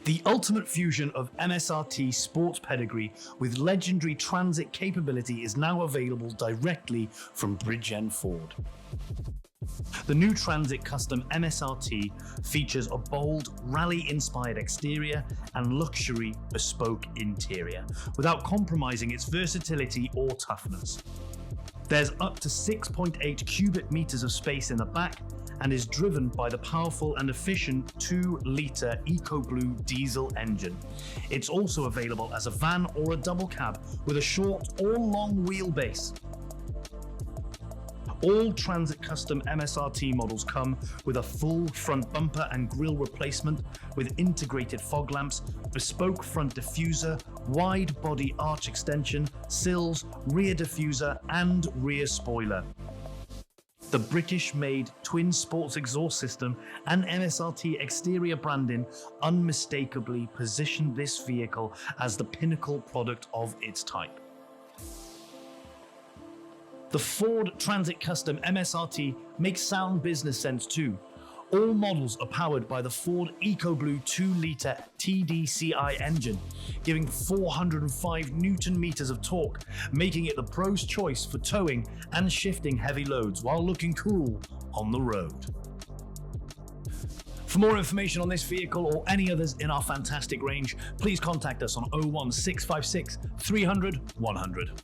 The ultimate fusion of MSRT sports pedigree with legendary transit capability is now available directly from Bridgend Ford. The new Transit Custom MSRT features a bold, rally-inspired exterior and luxury, bespoke interior, without compromising its versatility or toughness. There's up to 6.8 cubic meters of space in the back and is driven by the powerful and efficient 2-litre EcoBlue diesel engine. It's also available as a van or a double cab with a short or long wheelbase. All Transit Custom MSRT models come with a full front bumper and grille replacement with integrated fog lamps, bespoke front diffuser, wide body arch extension, sills, rear diffuser and rear spoiler. The British-made twin sports exhaust system and MSRT exterior branding unmistakably position this vehicle as the pinnacle product of its type. The Ford Transit Custom MSRT makes sound business sense too. All models are powered by the Ford EcoBlue 2-litre TDCi engine, giving 405 Newton-meters of torque, making it the pro's choice for towing and shifting heavy loads while looking cool on the road. For more information on this vehicle or any others in our fantastic range, please contact us on 01656 300 100.